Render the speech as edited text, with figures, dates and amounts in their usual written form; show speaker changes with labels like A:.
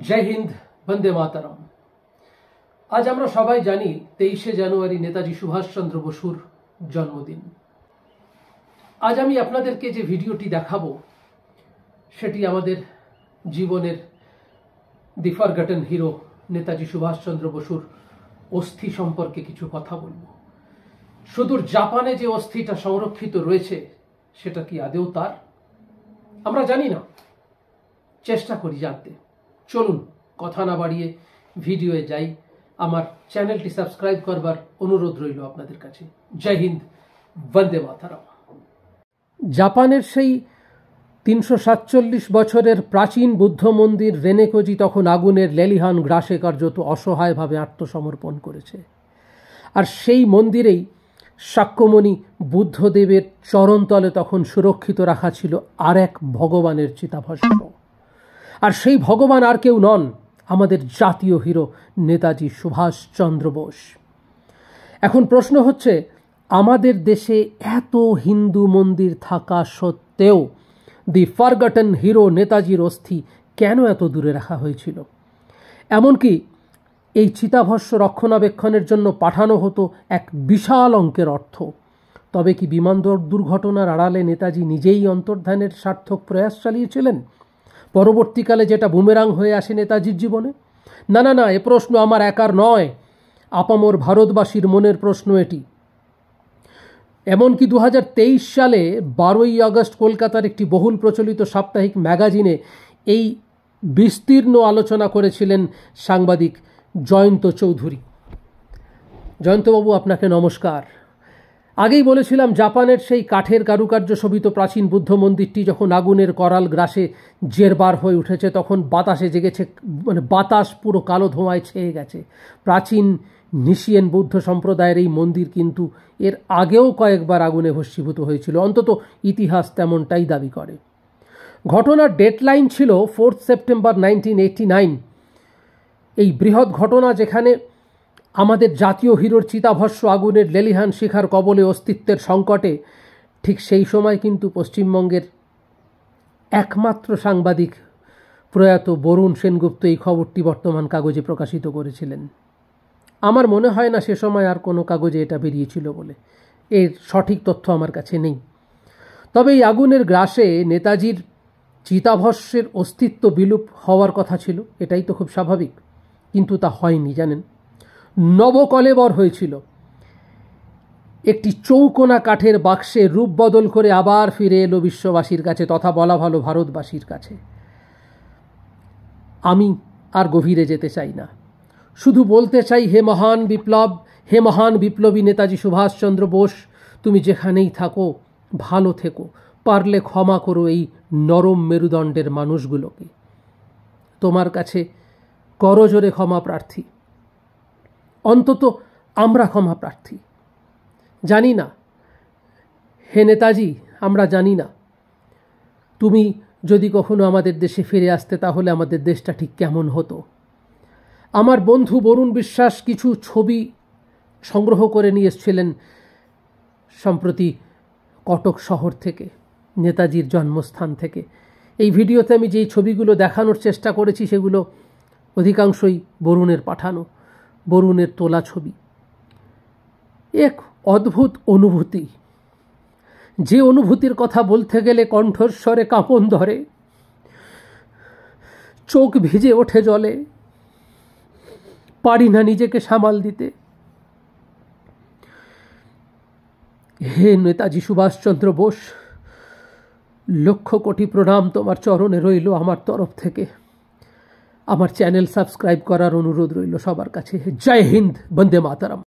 A: जय हिंद, वंदे मातरम। आज আমরা সবাই জানি 23শে জানুয়ারি নেতাজি সুভাষচন্দ্র বসুর জন্মদিন। আজ আমি আপনাদেরকে যে ভিডিওটি দেখাবো সেটি আমাদের জীবনের দি ফরগটন হিরো নেতাজি সুভাষচন্দ্র বসুর অস্থি সম্পর্কে কিছু কথা বলবো। সুদূর জাপানে যে অস্থিটা সংরক্ষিত রয়েছে সেটা কি আদৌ তার? আমরা জানি না, চেষ্টা করি জানতে। চলুন কথা না বাড়িয়ে ভিডিওয়ে যাই। আমার চ্যানেলটি সাবস্ক্রাইব করবার অনুরোধ রইল আপনাদের কাছে। জয় হিন্দ, বন্দে মাতরম। জাপানের সেই 347 বছরের প্রাচীন বুদ্ধ মন্দির রেনেকোজি তখন আগুনের লেলিহান গ্রাসে কার্যত অসহায়ভাবে আত্মসমর্পণ করেছে। আর সেই মন্দিরেই শাক্যমণি বুদ্ধদেবের চরণতলে তখন সুরক্ষিত রাখা ছিল আর এক ভগবানের চিতাভস্ম। আর সেই ভগবান আর কেউ নন, আমাদের জাতীয় হিরো নেতাজি সুভাষচন্দ্র বোস। এখন প্রশ্ন হচ্ছে, আমাদের দেশে এত হিন্দু মন্দির থাকা সত্ত্বেও দি ফরগটন হিরো নেতাজির অস্থি কেন এত দূরে রাখা হয়েছিল? এমনকি এই চিতাভস্ম রক্ষণাবেক্ষণের জন্য পাঠানো হতো এক বিশাল অঙ্কের অর্থ। তবে কি বিমান দুর্ঘটনার আড়ালে নেতাজি নিজেই অন্তর্ধানের সার্থক প্রয়াস চালিয়েছিলেন, পরবর্তীকালে যেটা বুমেরাং হয়ে আসে নেতাজির জীবনে? না না না, এ প্রশ্ন আমার একার নয়, আপামর ভারতবাসীর মনের প্রশ্ন এটি। এমনকি 2023 সালে 12ই আগস্ট কলকাতার একটি বহুল প্রচলিত সাপ্তাহিক ম্যাগাজিনে এই বিস্তীর্ণ আলোচনা করেছিলেন সাংবাদিক জয়ন্ত চৌধুরী। জয়ন্তবাবু, আপনাকে নমস্কার। আগেই বলেছিলাম, জাপানের সেই কাঠের কারুকার্য শোভিত প্রাচীন বুদ্ধ মন্দিরটি যখন আগুনের করাল গ্রাসে জেরবার হয়ে উঠেছে, তখন বাতাসে জেগেছে, বাতাস পুরো কালো ধোঁয়ায় ছেয়ে গেছে। প্রাচীন নিশিয়েন বৌদ্ধ সম্প্রদায়ের এই মন্দির কিন্তু এর আগেও কয়েকবার আগুনে ভস্মীভূত হয়েছিল, অন্তত ইতিহাস তেমনটাই দাবি করে। ঘটনার ডেডলাইন ছিল 4 সেপ্টেম্বর 1989। এই বৃহৎ ঘটনা, যেখানে আমাদের জাতীয় হিরোর চিতাভস্ম আগুনের লেলিহান শিখার কবলে অস্তিত্বের সংকটে, ঠিক সেই সময় কিন্তু পশ্চিমবঙ্গের একমাত্র সাংবাদিক প্রয়াত বরুণ সেনগুপ্ত এই খবরটি বর্তমান কাগজে প্রকাশিত করেছিলেন। আমার মনে হয় না সে সময় আর কোনো কাগজে এটা বেরিয়েছিল বলে, এর সঠিক তথ্য আমার কাছে নেই। তবে এই আগুনের গ্রাসে নেতাজির চিতাভস্মের অস্তিত্ব বিলুপ হওয়ার কথা ছিল, এটাই তো খুব স্বাভাবিক, কিন্তু তা হয়নি। জানেন, নবকলেবর হয়েছিল। একটি চৌকোনা কাঠের বাক্সে রূপ বদল করে আবার ফিরে এলো বিশ্ববাসীর কাছে, তথা বলা ভালো ভারতবাসীর কাছে। আমি আর গভীরে যেতে চাই না, শুধু বলতে চাই, হে মহান বিপ্লব, হে মহান বিপ্লবী নেতাজি সুভাষচন্দ্র বোস, তুমি যেখানেই থাকো ভালো থেকো, পারলে ক্ষমা করো এই নরম মেরুদণ্ডের মানুষগুলোকে। তোমার কাছে করজোরে ক্ষমা প্রার্থী, অন্তত আমরা ক্ষমা প্রার্থী। জানি না, হে নেতাজি, আমরা জানি না তুমি যদি কখনো আমাদের দেশে ফিরে আসতে, তাহলে আমাদের দেশটা ঠিক কেমন হতো। আমার বন্ধু বরুণ বিশ্বাস কিছু ছবি সংগ্রহ করে নিয়ে এসেছিলেন সম্প্রতি কটক শহর থেকে, নেতাজির জন্মস্থান থেকে। এই ভিডিওতে আমি যেই ছবিগুলো দেখানোর চেষ্টা করেছি সেগুলো অধিকাংশই বরুণের পাঠানো, বরুণের তোলা ছবি। এক অদ্ভুত অনুভূতি, যে অনুভূতির কথা বলতে গেলে কণ্ঠস্বরে কাঁপন ধরে, চোখ ভিজে ওঠে জলে, পারি না নিজেকে সামাল দিতে। হে নেতাজি সুভাষচন্দ্র বোস, লক্ষ কোটি প্রণাম তোমার চরণে রইল আমার তরফ থেকে। আমার চ্যানেল সাবস্ক্রাইব করার অনুরোধ রইল সবার কাছে। জয় হিন্দ, বন্দে মাতরম।